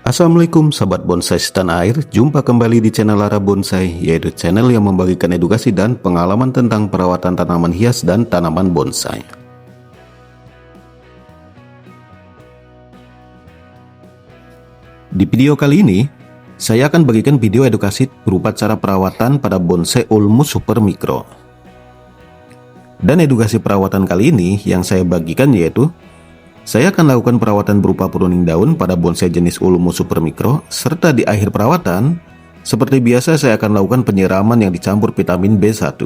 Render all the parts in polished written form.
Assalamualaikum sahabat bonsai setanah air, jumpa kembali di channel Lara Bonsai, yaitu channel yang membagikan edukasi dan pengalaman tentang perawatan tanaman hias dan tanaman bonsai. Di video kali ini, saya akan bagikan video edukasi berupa cara perawatan pada bonsai Ulmus Super Mikro. Dan edukasi perawatan kali ini yang saya bagikan yaitu saya akan lakukan perawatan berupa pruning daun pada bonsai jenis Ulmus Super Mikro, serta di akhir perawatan, seperti biasa saya akan lakukan penyiraman yang dicampur vitamin B1.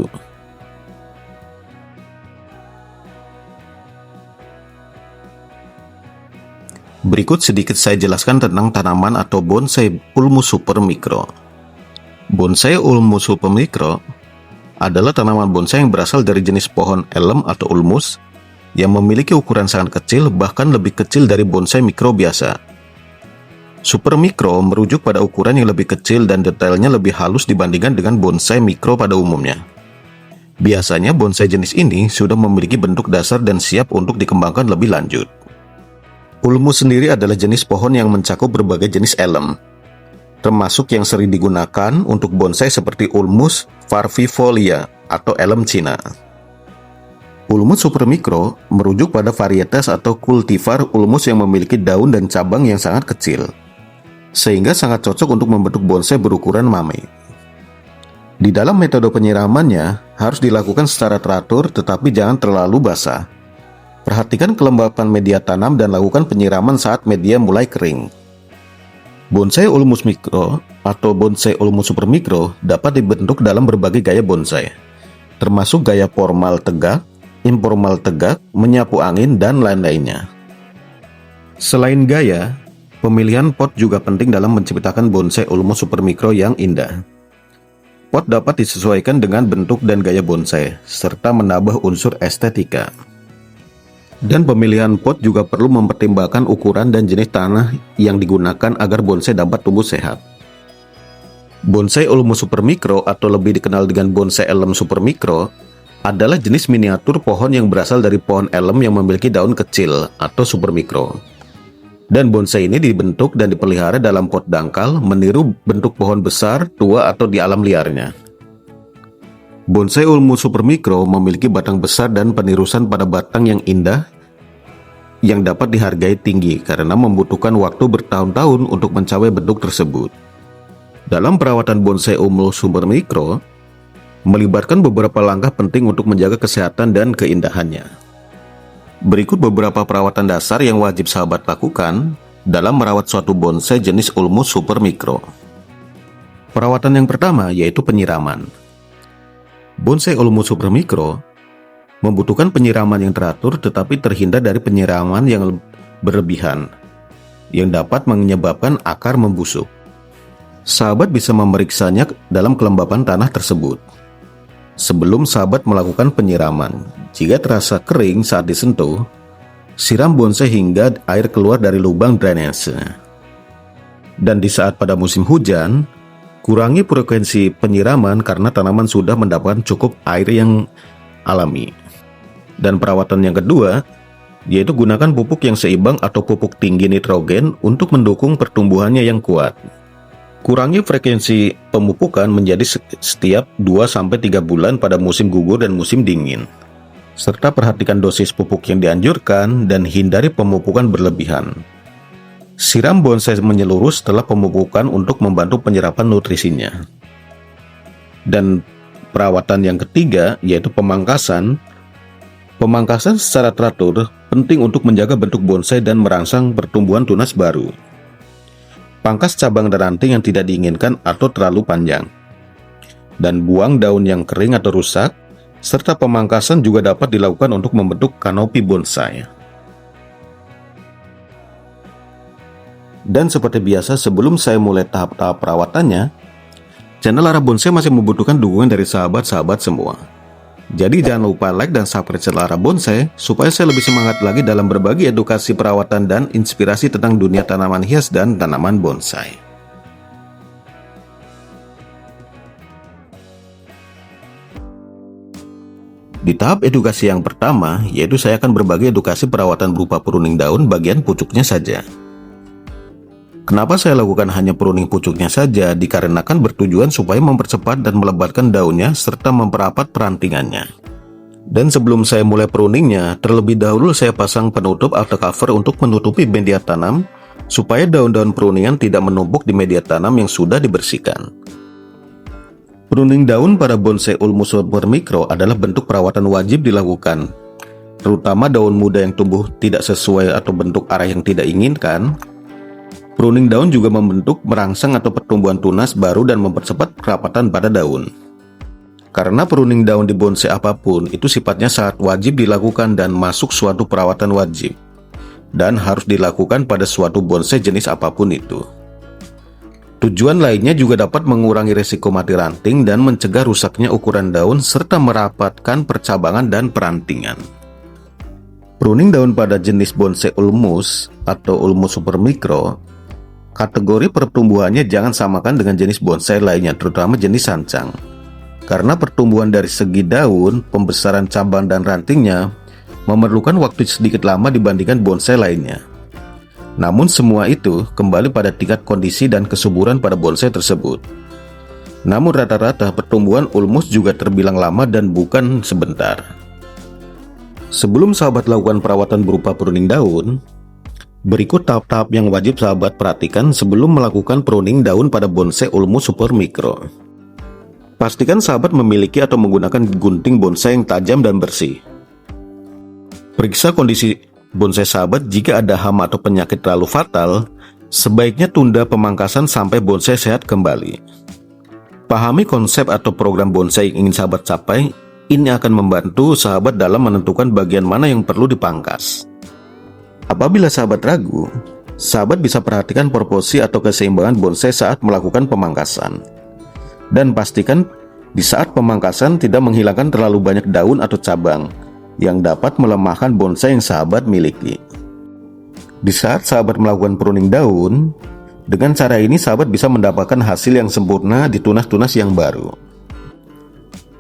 Berikut sedikit saya jelaskan tentang tanaman atau bonsai Ulmus Super Mikro. Bonsai Ulmus Super Mikro adalah tanaman bonsai yang berasal dari jenis pohon elem atau ulmus, yang memiliki ukuran sangat kecil, bahkan lebih kecil dari bonsai mikro biasa. Super mikro merujuk pada ukuran yang lebih kecil dan detailnya lebih halus dibandingkan dengan bonsai mikro pada umumnya. Biasanya bonsai jenis ini sudah memiliki bentuk dasar dan siap untuk dikembangkan lebih lanjut. Ulmus sendiri adalah jenis pohon yang mencakup berbagai jenis elem, termasuk yang sering digunakan untuk bonsai seperti Ulmus parvifolia atau elem Cina. Ulmus Super Mikro merujuk pada varietas atau kultivar ulmus yang memiliki daun dan cabang yang sangat kecil, sehingga sangat cocok untuk membentuk bonsai berukuran mame. Di dalam metode penyiramannya harus dilakukan secara teratur tetapi jangan terlalu basah. Perhatikan kelembapan media tanam dan lakukan penyiraman saat media mulai kering. Bonsai Ulmus Mikro atau bonsai Ulmus Super Mikro dapat dibentuk dalam berbagai gaya bonsai, termasuk gaya formal tegak, informal tegak, menyapu angin, dan lain-lainnya. Selain gaya, pemilihan pot juga penting dalam menciptakan bonsai Ulmus Super Mikro yang indah. Pot dapat disesuaikan dengan bentuk dan gaya bonsai, serta menambah unsur estetika. Dan pemilihan pot juga perlu mempertimbangkan ukuran dan jenis tanah yang digunakan agar bonsai dapat tumbuh sehat. Bonsai Ulmus Super Mikro atau lebih dikenal dengan bonsai elem Super Mikro adalah jenis miniatur pohon yang berasal dari pohon elem yang memiliki daun kecil atau super mikro. Dan bonsai ini dibentuk dan dipelihara dalam pot dangkal meniru bentuk pohon besar, tua, atau di alam liarnya. Bonsai Ulmus Super Mikro memiliki batang besar dan penirusan pada batang yang indah yang dapat dihargai tinggi karena membutuhkan waktu bertahun-tahun untuk mencapai bentuk tersebut. Dalam perawatan bonsai Ulmus Super Mikro, melibatkan beberapa langkah penting untuk menjaga kesehatan dan keindahannya. Berikut beberapa perawatan dasar yang wajib sahabat lakukan dalam merawat suatu bonsai jenis Ulmus Super Mikro. Perawatan yang pertama yaitu penyiraman. Bonsai Ulmus Super Mikro membutuhkan penyiraman yang teratur tetapi terhindar dari penyiraman yang berlebihan yang dapat menyebabkan akar membusuk. Sahabat bisa memeriksanya dalam kelembapan tanah tersebut sebelum sahabat melakukan penyiraman. Jika terasa kering saat disentuh, siram bonsai hingga air keluar dari lubang drainase. Dan di saat pada musim hujan, kurangi frekuensi penyiraman karena tanaman sudah mendapatkan cukup air yang alami. Dan perawatan yang kedua, yaitu gunakan pupuk yang seimbang atau pupuk tinggi nitrogen untuk mendukung pertumbuhannya yang kuat. Kurangi frekuensi pemupukan menjadi setiap 2-3 bulan pada musim gugur dan musim dingin. Serta perhatikan dosis pupuk yang dianjurkan dan hindari pemupukan berlebihan. Siram bonsai menyeluruh setelah pemupukan untuk membantu penyerapan nutrisinya. Dan perawatan yang ketiga yaitu pemangkasan. Pemangkasan secara teratur penting untuk menjaga bentuk bonsai dan merangsang pertumbuhan tunas baru. Pangkas cabang dan ranting yang tidak diinginkan atau terlalu panjang. Dan buang daun yang kering atau rusak, serta pemangkasan juga dapat dilakukan untuk membentuk kanopi bonsai. Dan seperti biasa, sebelum saya mulai tahap-tahap perawatannya, channel Lara Bonsai masih membutuhkan dukungan dari sahabat-sahabat semua. Jadi jangan lupa like dan subscribe channel Lara Bonsai supaya saya lebih semangat lagi dalam berbagi edukasi perawatan dan inspirasi tentang dunia tanaman hias dan tanaman bonsai. Di tahap edukasi yang pertama, yaitu saya akan berbagi edukasi perawatan berupa pruning daun bagian pucuknya saja. Kenapa saya lakukan hanya pruning pucuknya saja? Dikarenakan bertujuan supaya mempercepat dan melebatkan daunnya serta memperapat perantingannya. Dan sebelum saya mulai pruningnya, terlebih dahulu saya pasang penutup atau cover untuk menutupi media tanam supaya daun-daun pruningan tidak menumpuk di media tanam yang sudah dibersihkan. Pruning daun pada bonsai Ulmus supermikro adalah bentuk perawatan wajib dilakukan, terutama daun muda yang tumbuh tidak sesuai atau bentuk arah yang tidak inginkan. Pruning daun juga membentuk merangsang atau pertumbuhan tunas baru dan mempercepat kerapatan pada daun. Karena pruning daun di bonsai apapun itu sifatnya sangat wajib dilakukan dan masuk suatu perawatan wajib, dan harus dilakukan pada suatu bonsai jenis apapun itu. Tujuan lainnya juga dapat mengurangi risiko mati ranting dan mencegah rusaknya ukuran daun serta merapatkan percabangan dan perantingan. Pruning daun pada jenis bonsai Ulmus atau Ulmus supermikro, kategori pertumbuhannya jangan samakan dengan jenis bonsai lainnya, terutama jenis sancang. Karena pertumbuhan dari segi daun, pembesaran cabang dan rantingnya memerlukan waktu sedikit lama dibandingkan bonsai lainnya. Namun semua itu kembali pada tingkat kondisi dan kesuburan pada bonsai tersebut. Namun rata-rata pertumbuhan Ulmus juga terbilang lama dan bukan sebentar. Sebelum sahabat lakukan perawatan berupa pruning daun, berikut tahap-tahap yang wajib sahabat perhatikan sebelum melakukan pruning daun pada bonsai Ulmus supermikro. Pastikan sahabat memiliki atau menggunakan gunting bonsai yang tajam dan bersih. Periksa kondisi bonsai sahabat. Jika ada hama atau penyakit terlalu fatal, sebaiknya tunda pemangkasan sampai bonsai sehat kembali. Pahami konsep atau program bonsai yang ingin sahabat capai. Ini akan membantu sahabat dalam menentukan bagian mana yang perlu dipangkas. Apabila sahabat ragu, sahabat bisa perhatikan proporsi atau keseimbangan bonsai saat melakukan pemangkasan. Dan pastikan di saat pemangkasan tidak menghilangkan terlalu banyak daun atau cabang yang dapat melemahkan bonsai yang sahabat miliki. Di saat sahabat melakukan pruning daun, dengan cara ini sahabat bisa mendapatkan hasil yang sempurna di tunas-tunas yang baru.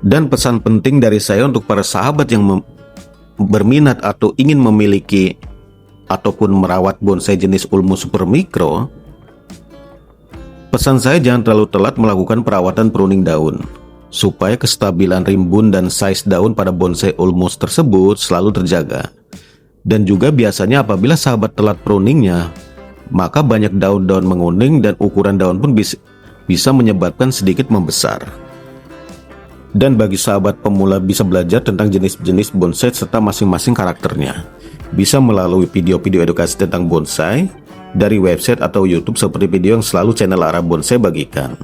Dan pesan penting dari saya untuk para sahabat yang berminat atau ingin memiliki ataupun merawat bonsai jenis Ulmus supermikro, pesan saya jangan terlalu telat melakukan perawatan pruning daun, supaya kestabilan rimbun dan size daun pada bonsai Ulmus tersebut selalu terjaga. Dan juga biasanya apabila sahabat telat pruningnya, maka banyak daun-daun menguning dan ukuran daun pun bisa menyebabkan sedikit membesar. Dan bagi sahabat pemula bisa belajar tentang jenis-jenis bonsai serta masing-masing karakternya, bisa melalui video-video edukasi tentang bonsai dari website atau YouTube seperti video yang selalu channel Arah Bonsai bagikan,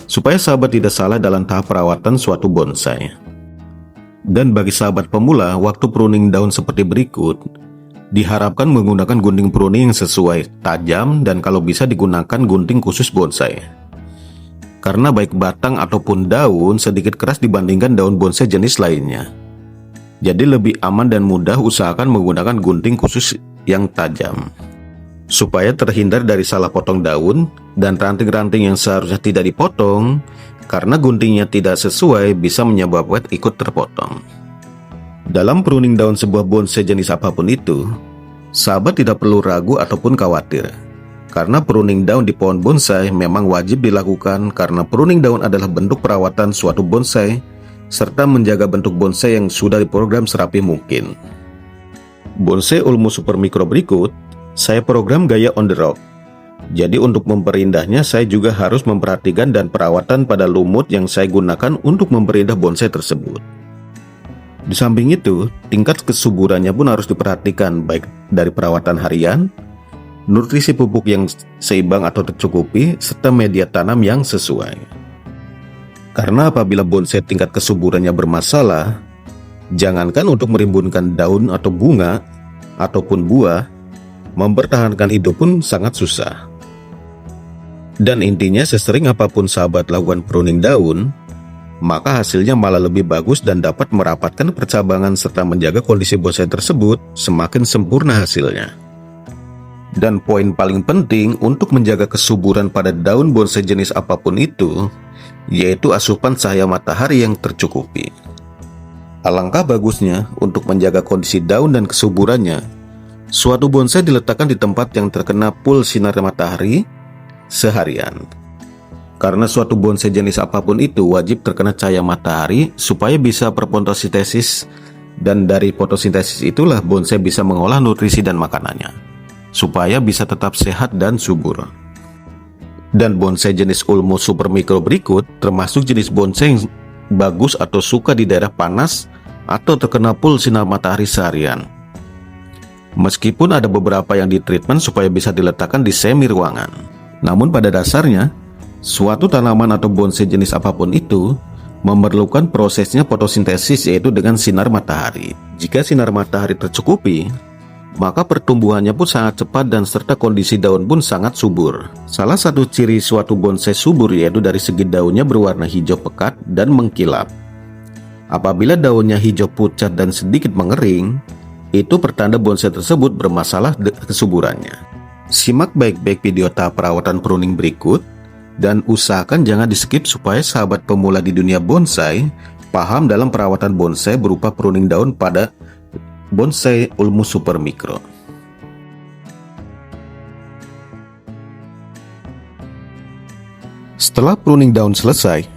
supaya sahabat tidak salah dalam tahap perawatan suatu bonsai. Dan bagi sahabat pemula, waktu pruning daun seperti berikut, diharapkan menggunakan gunting pruning yang sesuai, tajam, dan kalau bisa digunakan gunting khusus bonsai. Karena baik batang ataupun daun sedikit keras dibandingkan daun bonsai jenis lainnya. Jadi lebih aman dan mudah usahakan menggunakan gunting khusus yang tajam, supaya terhindar dari salah potong daun dan ranting-ranting yang seharusnya tidak dipotong karena guntingnya tidak sesuai bisa menyebabkan ikut terpotong. Dalam pruning daun sebuah bonsai jenis apapun itu, sahabat tidak perlu ragu ataupun khawatir, karena pruning daun di pohon bonsai memang wajib dilakukan karena pruning daun adalah bentuk perawatan suatu bonsai serta menjaga bentuk bonsai yang sudah diprogram serapi mungkin. Bonsai Ulmus supermikro berikut saya program gaya on the rock. Jadi untuk memperindahnya saya juga harus memperhatikan dan perawatan pada lumut yang saya gunakan untuk memperindah bonsai tersebut. Di samping itu, tingkat kesuburannya pun harus diperhatikan baik dari perawatan harian, nutrisi pupuk yang seimbang atau tercukupi, serta media tanam yang sesuai. Karena apabila bonsai tingkat kesuburannya bermasalah, jangankan untuk merimbunkan daun atau bunga ataupun buah, mempertahankan hidup pun sangat susah. Dan intinya sesering apapun sahabat lakukan pruning daun, maka hasilnya malah lebih bagus dan dapat merapatkan percabangan serta menjaga kondisi bonsai tersebut semakin sempurna hasilnya. Dan poin paling penting untuk menjaga kesuburan pada daun bonsai jenis apapun itu, yaitu asupan cahaya matahari yang tercukupi. Alangkah bagusnya untuk menjaga kondisi daun dan kesuburannya, suatu bonsai diletakkan di tempat yang terkena full sinar matahari seharian. Karena suatu bonsai jenis apapun itu wajib terkena cahaya matahari supaya bisa berfotosintesis, dan dari fotosintesis itulah bonsai bisa mengolah nutrisi dan makanannya, supaya bisa tetap sehat dan subur. Dan bonsai jenis Ulmus supermikro berikut termasuk jenis bonsai yang bagus atau suka di daerah panas atau terkena full sinar matahari seharian. Meskipun ada beberapa yang ditreatment supaya bisa diletakkan di semi ruangan. Namun pada dasarnya, suatu tanaman atau bonsai jenis apapun itu memerlukan prosesnya fotosintesis, yaitu dengan sinar matahari. Jika sinar matahari tercukupi, maka pertumbuhannya pun sangat cepat dan serta kondisi daun pun sangat subur. Salah satu ciri suatu bonsai subur yaitu dari segi daunnya berwarna hijau pekat dan mengkilap. Apabila daunnya hijau pucat dan sedikit mengering, itu pertanda bonsai tersebut bermasalah kesuburannya. Simak baik-baik video tahap perawatan pruning berikut dan usahakan jangan di-skip supaya sahabat pemula di dunia bonsai paham dalam perawatan bonsai berupa pruning daun pada bonsai Ulmus supermikro. Setelah pruning daun selesai,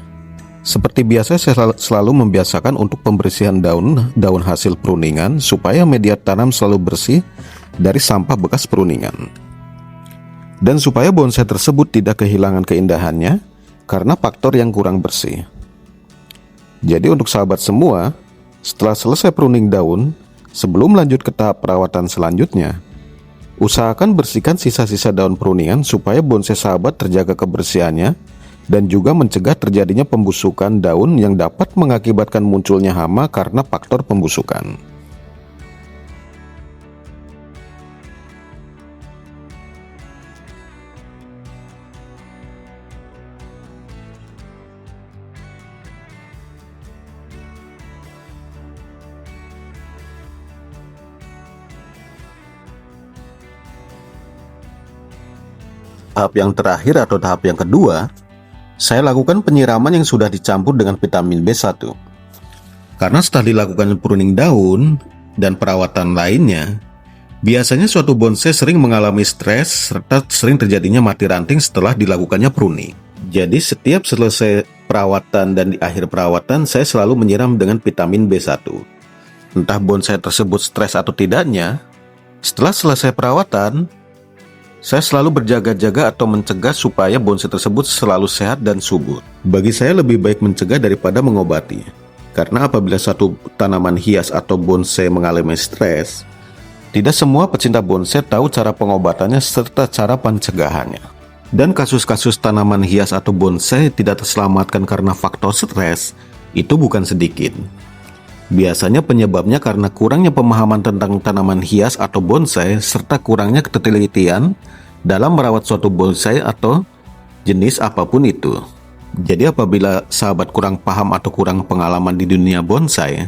seperti biasa saya selalu membiasakan untuk pembersihan daun hasil pruningan supaya media tanam selalu bersih dari sampah bekas pruningan. Dan supaya bonsai tersebut tidak kehilangan keindahannya karena faktor yang kurang bersih. Jadi untuk sahabat semua, setelah selesai pruning daun, sebelum lanjut ke tahap perawatan selanjutnya, usahakan bersihkan sisa-sisa daun pruningan supaya bonsai sahabat terjaga kebersihannya dan juga mencegah terjadinya pembusukan daun yang dapat mengakibatkan munculnya hama karena faktor pembusukan. Tahap yang terakhir atau tahap yang kedua, saya lakukan penyiraman yang sudah dicampur dengan vitamin B1. Karena setelah dilakukan pruning daun dan perawatan lainnya, biasanya suatu bonsai sering mengalami stres serta sering terjadinya mati ranting setelah dilakukannya pruning. Jadi setiap selesai perawatan dan di akhir perawatan saya selalu menyiram dengan vitamin B1. Entah bonsai tersebut stres atau tidaknya, setelah selesai perawatan, saya selalu berjaga-jaga atau mencegah supaya bonsai tersebut selalu sehat dan subur. Bagi saya lebih baik mencegah daripada mengobati. Karena apabila suatu tanaman hias atau bonsai mengalami stres, tidak semua pecinta bonsai tahu cara pengobatannya serta cara pencegahannya. Dan kasus-kasus tanaman hias atau bonsai tidak terselamatkan karena faktor stres itu bukan sedikit. Biasanya penyebabnya karena kurangnya pemahaman tentang tanaman hias atau bonsai serta kurangnya ketelitian dalam merawat suatu bonsai atau jenis apapun itu. Jadi apabila sahabat kurang paham atau kurang pengalaman di dunia bonsai,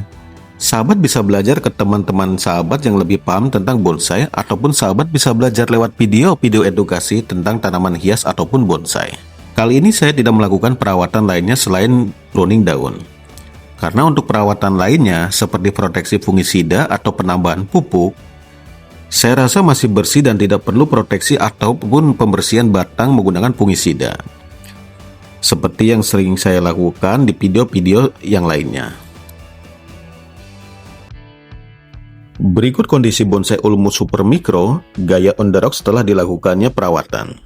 sahabat bisa belajar ke teman-teman sahabat yang lebih paham tentang bonsai, ataupun sahabat bisa belajar lewat video-video edukasi tentang tanaman hias ataupun bonsai. Kali ini saya tidak melakukan perawatan lainnya selain pruning daun. Karena untuk perawatan lainnya seperti proteksi fungisida atau penambahan pupuk, saya rasa masih bersih dan tidak perlu proteksi ataupun pembersihan batang menggunakan fungisida. Seperti yang sering saya lakukan di video-video yang lainnya. Berikut kondisi bonsai Ulmus supermikro gaya on the rock setelah dilakukannya perawatan.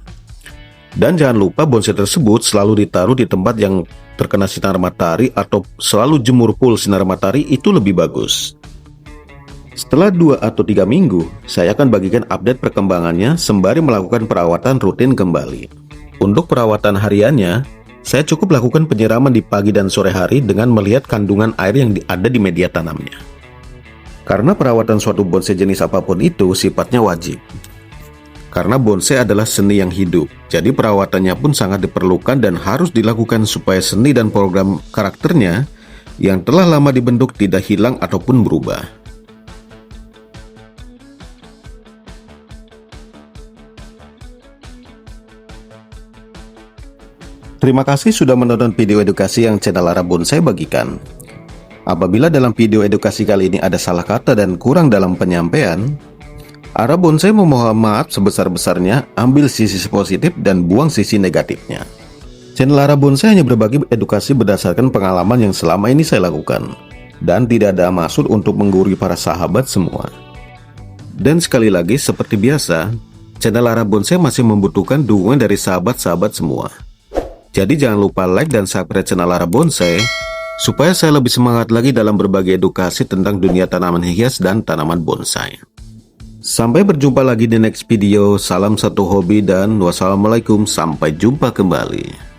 Dan jangan lupa bonsai tersebut selalu ditaruh di tempat yang terkena sinar matahari atau selalu jemur full sinar matahari, itu lebih bagus. Setelah 2 atau 3 minggu, saya akan bagikan update perkembangannya sembari melakukan perawatan rutin kembali. Untuk perawatan hariannya, saya cukup lakukan penyiraman di pagi dan sore hari dengan melihat kandungan air yang ada di media tanamnya. Karena perawatan suatu bonsai jenis apapun itu sifatnya wajib. Karena bonsai adalah seni yang hidup, jadi perawatannya pun sangat diperlukan dan harus dilakukan supaya seni dan program karakternya yang telah lama dibentuk tidak hilang ataupun berubah. Terima kasih sudah menonton video edukasi yang channel Lara Bonsai bagikan. Apabila dalam video edukasi kali ini ada salah kata dan kurang dalam penyampaian, Ara Bonsai memohon maaf sebesar-besarnya, ambil sisi positif dan buang sisi negatifnya. Channel Ara Bonsai hanya berbagi edukasi berdasarkan pengalaman yang selama ini saya lakukan, dan tidak ada maksud untuk menggurui para sahabat semua. Dan sekali lagi, seperti biasa, channel Ara Bonsai masih membutuhkan dukungan dari sahabat-sahabat semua. Jadi jangan lupa like dan subscribe channel Ara Bonsai, supaya saya lebih semangat lagi dalam berbagi edukasi tentang dunia tanaman hias dan tanaman bonsai. Sampai berjumpa lagi di next video. Salam satu hobi dan wassalamualaikum. Sampai jumpa kembali.